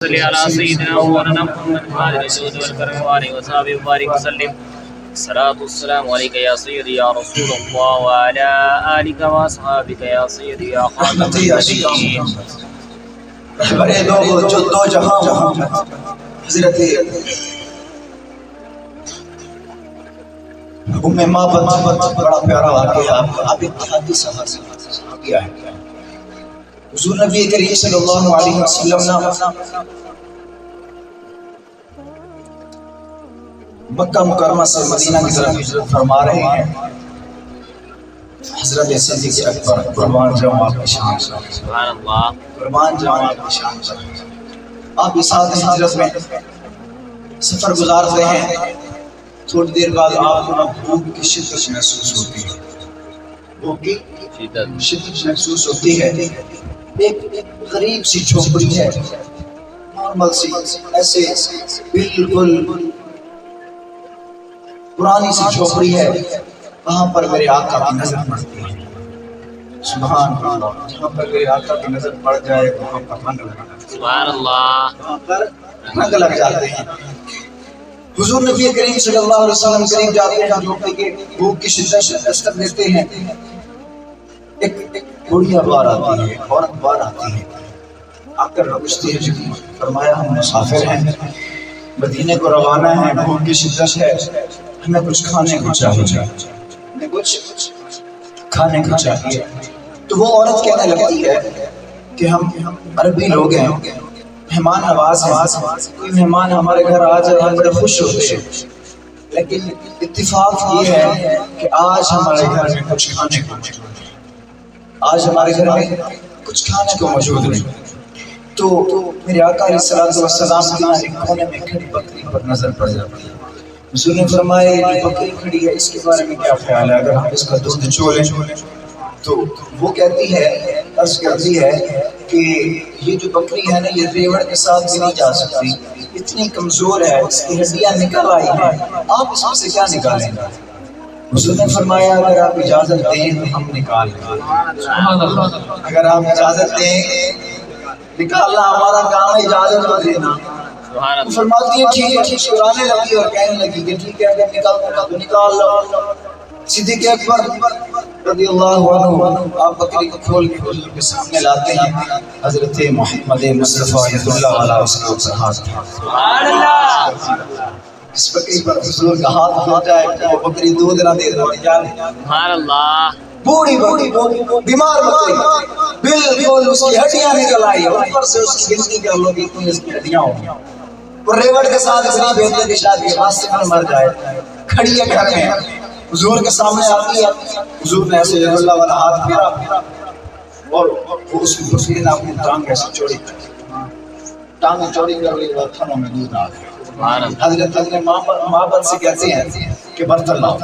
صلی علی سیدنا مولانا محمد وعلى الجود والكرم وآله وصحبه وبارك وسلم. الصلاة والسلام عليك يا سيدي يا رسول الله وعلى آلك وأصحابك يا سيدي يا خاتم النبيين. بڑے لوگ جو دو جہاں حضرت ام معبد بڑا پیارا واقعہ آپ اتحادی صحابی ہے. حضور نبی کریم صلی اللہ علیہ وسلم نے مکہ مکرمہ سے مدینہ کی طرف ہجرت فرما رہے ہیں. حضرت صدیق اکبر قربان جاؤں آپ کی شان پر، سبحان اللہ، قربان جاؤں آپ کی شان پر. آپ اس ساتھ ہجرت میں سفر گزار رہے ہیں. تھوڑی دیر بعد آپ کو بھوک کی شدت محسوس ہوتی ہے. بھوک کی شدت محسوس ہوتی ہے. ایک غریب سی جھوپڑی ہے، نارمل سی، ایسے بالکل پرانی سی جھوپڑی ہے. وہاں پر میرے آقا کی نظر پڑتی ہے. سبحان اللہ، جہاں پر میرے آقا کی نظر پڑ جائے وہاں پر رنگ لگ جاتا ہے. سبحان اللہ، وہاں پر رنگ لگ جاتے ہیں. حضور نبی کریم صلی اللہ علیہ وسلم قریب جاتے ہیں جھوپڑی کے. بھوک کی شدت سے دستک دیتے ہیں. ایک بڑھیا بار آتی ہے، عورت بار آتی ہے. آ کر پوچھتی ہے جی، فرمایا ہم مسافر ہیں، مدینے کو روانہ ہیں، بھوک کی شدت ہے، ہمیں کچھ کھانے کو چاہیے، ہمیں کچھ کھانے کو چاہیے. تو وہ عورت کہنے لگتی ہے کہ ہم عربی لوگ ہیں، مہمان نواز ہیں، کوئی مہمان ہمارے گھر آ جائے ہم بڑے خوش ہوتے ہیں، لیکن اتفاق یہ ہے کہ آج ہمارے گھر میں کچھ کھانے کو موجود ہے، آج ہمارے گھر میں کچھ کھانے کو موجود نہیں. تو میرے آقا علیہ الصلوۃ والسلام کی ایک کونے میں کھڑی بکری پر نظر پڑ جاتی ہے. حضور نے فرمایا یہ بکری کھڑی ہے، اس کے بارے میں کیا خیال ہے اگر ہم اس کا دودھ چولیں؟ تو وہ کہتی ہے، عرض کرتی ہے کہ یہ جو بکری ہے نا یہ ریوڑ کے ساتھ بھی نہیں جا سکتی، اتنی کمزور ہے، اس کی ہڈیاں نکل آئی ہیں، آپ اس میں سے کیا نکالیں گے؟ حضور نے فرمایا اگر آپ اجازت دیں تو ہم نکال لیں. اگر آپ اجازت دیں، نکالنا ہمارا کام ہے، اجازت دینا. فرماتی ہے ٹھیک ہے. مسکرانے لگی اور کہنے لگی کہ ٹھیک ہے اگر نکالنا تو نکال لو. صدیق اکبر رضی اللہ عنہ آپ بکری کو کھول کے حضور کے سامنے لاتے ہیں. حضرت محمد مصطفیٰ صلی اللہ علیہ وسلم کے ہاتھ میں سبحان اللہ اس بکری پر حضور کا ہاتھ ہو جائے وہ بکری دودھ نہ دے تو کیا دے؟ سبحان اللہ، بوڑھی بکری، بیمار بکری، بالکل اس کی ہڈیاں نکل آئی، اوپر سے اس کی گنتی کر لو کہ اتنی اس کی ہڈیاں ہوں. اور ریوڑ کے ساتھ اتنی بیٹے کی شادی راستے میں مر جائے، کھڑی ہے گھر میں، حضور کے سامنے آتی ہے. حضور نے ایسے اللہ والا ہاتھ پھیرا اور وہ اس کی بکری نے اپنی ٹانگ ایسے چوڑی کر، ٹانگ چوڑی کر لی اور تھنوں میں دودھ آ گیا. حضرت معبد سے کہتے ہیں کہ برتن لاؤ.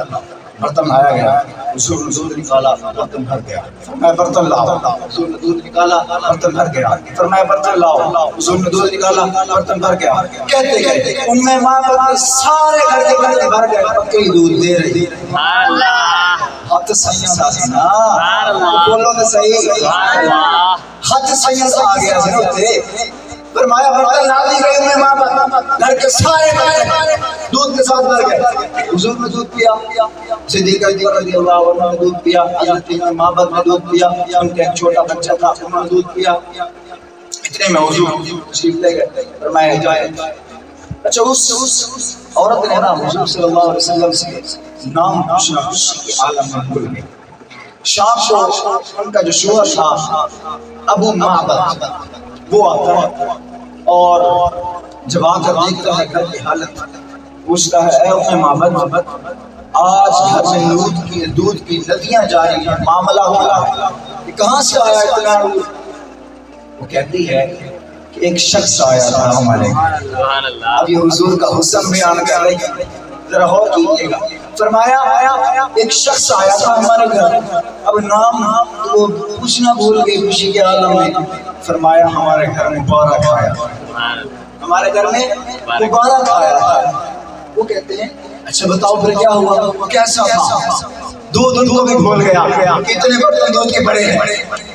برتن لایا گیا، حضور نے دودھ نکالا، برتن بھر گیا. فرمایا برتن لاؤ. حضور نے دودھ نکالا، برتن بھر گیا. فرمایا برتن لاؤ. حضور نے دودھ نکالا، برتن بھر گیا. کہتے گئے ام معبد کے سارے گھر کے برتن بھر گئے، بکری دودھ دے رہی. سبحان اللہ، ہاتھ سید آ گیا نا، بولو تو صحیح، سبحان اللہ، ہاتھ سید آ گیا جنوتے. فرمایا برتن لا دی گئی ام معبد، گھر کے سارے برتن دودھ کے ساتھ بھر گئے. حضور نے دودھ پیا، صدیق اکبر رضی اللہ عنہ نے دودھ پیا، حضرت ام معبد نے دودھ پیا، ان کا ایک چھوٹا بچہ تھا انہوں نے دودھ پیا. اتنے میں حضور تشریف لے گئے. فرمایا جائے. اچھا اس عورت نے نا حضور صلی اللہ علیہ وسلم سے نام پوچھنا خوشی کے عالم میں بھول گئی. شام کو ان کا جو شوہر تھا ابو معبد وہ آتا ہے اور جب آ کر دیکھتا ہے گھر کی حالت پوچھتا ہے اے ام معبد آج گھر میں دودھ کی ندیاں جاری ہیں، معاملہ کیا ہے؟ کہ کہاں سے آیا اتنا دودھ؟ وہ کہتی ہے کہ ایک شخص آیا تھا ہمارے گھر. سبحان اللہ، اب یہ حضور کا حسن بیان کر رہی ہے، ذرا غور کیجیے گا. فرمایا ایک شخص آیا تھا ہمارے گھر، اب نام وہ پوچھنا بھول گئی خوشی کے عالم میں. فرمایا ہمارے گھر میں مبارک آیا، ہمارے گھر میں مبارک آیا تھا. وہ کہتے ہیں اچھا بتاؤ پھر کیا ہوا، وہ کیسا تھا؟ دودھ ان کو بھی بھول گیا، کتنے برتن دودھ کے بڑے ہیں.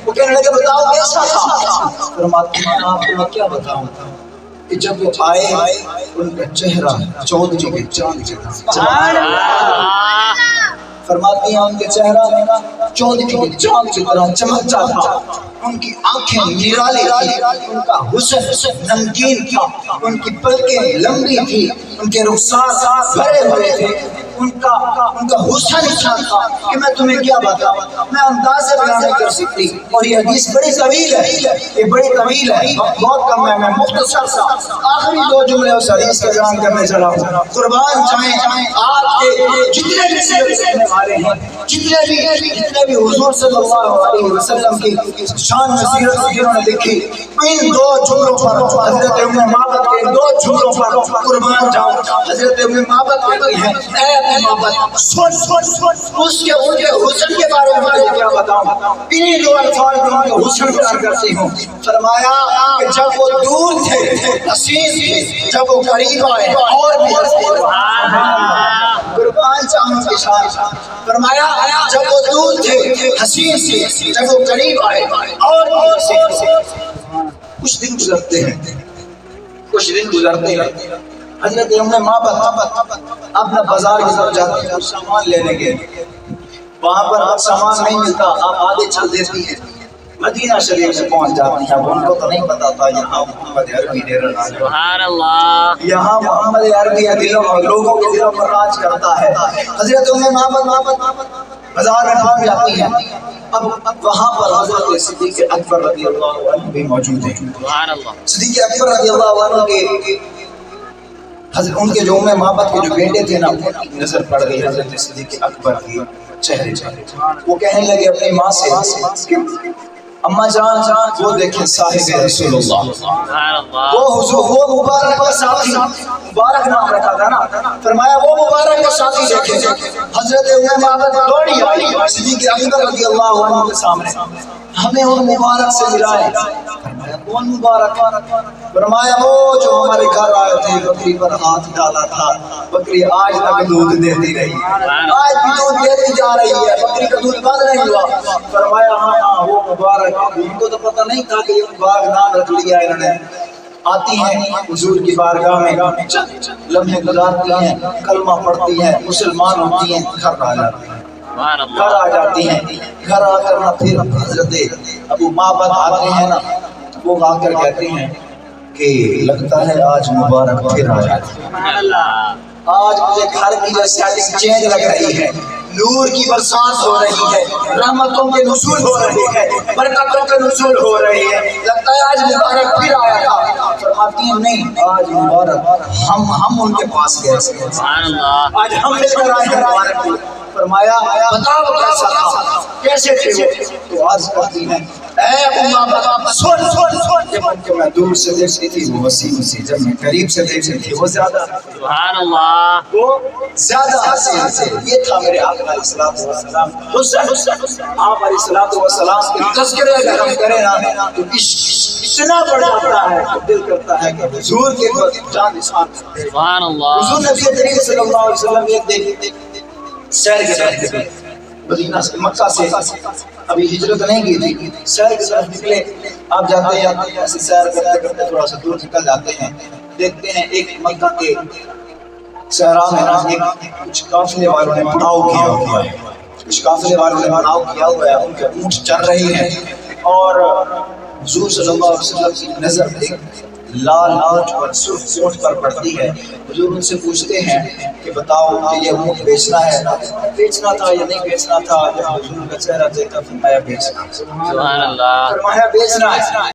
وہ کہنے لگے بتاؤ کیسا تھا؟ فرماتے ہیں آپ کو میں کیا بتاؤں، کہ جب وہ آئے ان کا چہرہ چودھری کے چاند کی طرح فرماتی ہیں ان کے چہرہ چودھری کے چاند کی طرح چمکتا تھا، ان کی آنکھیں نرالی تھی، ان کا حسن نمکین تھا، ان کی پلکیں لمبی تھی، ان کے رخسار بھرے ہوئے تھے، ان کا حسن اتنا تھا کہ میں تمہیں کیا بتاؤں، میں انداز سے بیان نہیں کر سکتی۔ اور یہ حدیث بڑی طویل ہے، یہ بڑی طویل ہے، بہت کم ہے، میں مختصر سا آخری 2 جملے اس حدیث کا بیان کرنے چلا ہوں۔ قربان جائیں آپ کے جتنے بھی سیرت لکھنے والے ہیں، جتنے بھی حضور صلی اللہ علیہ وسلم کی شان میں سیرت جنہوں نے لکھی، ان 2 جملوں پر حضرت ام معبد کے 2 جملوں پر قربان جاؤں۔ حضرت ام معبد کہتی ہیں اے ام معبد سن اس کے ان کے حسن کے بارے میں مجھے کیا بتاؤں، انہی 2 الفاظ میں ان کے حسن بیان کرتی ہوں۔ فرمایا کہ جب وہ دور تھے حسین تھے، جب وہ قریب آئے اور بھی حسین، قربان جاؤں کی شان۔ فرمایا جب وہ دور تھے حسین تھے، جب وہ قریب آئے اور بھی حسین تھے۔ کچھ دن گزرتے ہیں، حضرت ام معبد اپنا بازار کی طرف جاتی ہیں سامان لینے کے، وہاں پر سامان نہیں ملتا، آپ آگے چل دیتی ہیں، مدینہ شریف میں پہنچ جاتی ہیں۔ ان کو تو نہیں پتا تھا یہاں محمد عربی ڈیرہ سبحان اللہ، یہاں محمد عربی دلوں اور لوگوں کے دلوں پر راج کرتا ہے۔ حضرت ام معبد بازار میں پہنچ جاتی ہیں، اب وہاں پر حضرت صدیق اکبر رضی اللہ عنہ بھی موجود ہیں۔ سبحان اللہ، صدیق اکبر رضی اللہ عنہ کے ان کے جو ام معبد کے جو بیٹے تھے نا، نظر پڑ گئی حضرت صدیق اکبر کی چہرے پر۔ وہ کہنے لگے اپنی ماں سے کہ اماں جان وہ دیکھیں صاحب رسول اللہ، سبحان اللہ، وہ حضور وہ مبارک کا ساتھی، مبارک نام رکھا تھا نا، فرمایا وہ مبارک کا ساتھی دیکھیں۔ حضرت ام معبد دوڑی آئی صدیق اکبر رضی اللہ عنہ کے سامنے، ہمیں ان مبارک سے ملائے۔ فرمایا کون مبارک؟ فرمایا وہ جو ہمارے گھر آئے تھے، بکری پر ہاتھ ڈالا تھا، بکری آج تک دودھ دیتی رہی، آج بھی دودھ دیتی جا رہی ہے، بکری کا دودھ بند نہیں ہوا۔ فرمایا ہاں وہ مبارک، ان کو تو پتہ نہیں تھا کہ یہ مبارک نام رکھ لیا انہوں نے۔ آتی ہیں حضور کی بارگاہ میں، لمحے گزارتی ہیں، کلمہ پڑھتی ہیں، مسلمان ہوتی ہیں، گھر آ جاتی ہیں، گھر آ جاتی ہیں۔ گھر آ کر نہ پھر حضرت ابو معبد آتے ہیں نا، وہ آ کر کہتے ہیں کہ لگتا ہے آج مبارک پھر آیا، سبحان اللہ، آج مجھے گھر کی جو سیٹنگ چینج لگ رہی ہے، نور کی برسات ہو رہی ہے، رحمتوں کے نزول ہو رہے ہیں، برکتوں کے نزول ہو رہے ہیں، لگتا ہے آج مبارک پھر آیا تھا۔ فرماتی ہیں نہیں، آج مبارک ہم ان کے پاس گئے، سبحان اللہ، آج ہم لے کر آئے ہیں مبارک کو۔ فرمایا بتاؤ کیسا تھا، کیسے تھے وہ؟ تو عرض کرتی ہیں اے ام معبد سن، جب ان کو میں دور سے دیکھتی تھی وہ وسیع سی، جب میں قریب سے دیکھتی تھی وہ زیادہ، سبحان اللہ، وہ زیادہ حسین سے۔ یہ تھا میرے آقا علیہ الصلوۃ والسلام حسن۔ آپ علیہ الصلوۃ والسلام کے تذکرے اگر ہم کریں نا تو عشق اتنا بڑھ جاتا ہے کہ دل کرتا ہے کہ حضور کے جان نثار کرتے۔ سبحان اللہ، حضور نبی کریم صلی اللہ علیہ وسلم ایک دن سیر کے طرف نکلے، مدینہ سے مکہ سے ابھی ہجرت نہیں کی تھی، سیر کی طرف نکلے۔ آپ جاتے ہیں ایسے سیر کرتے کرتے تھوڑا سا دور نکل جاتے ہیں، دیکھتے ہیں ایک مکہ کے صحرا میں کچھ قافلے والوں نے پڑاؤ کیا ہوا ہے، کچھ قافلے والوں نے پڑاؤ کیا ہوا ہے، ان کے اونٹ چل رہی ہیں، اور حضور صلی اللہ علیہ وسلم کی نظر ایک لال اونٹ پر سرخ اونٹ پر پڑتی ہے۔ حضور ان سے پوچھتے ہیں کہ بتاؤ کہ یہ اونٹ بیچنا ہے، بیچنا تھا یا نہیں بیچنا تھا؟ جب حضور کا چہرہ دیکھا فرمایا بیچنا، سبحان اللہ، فرمایا بیچنا ہے۔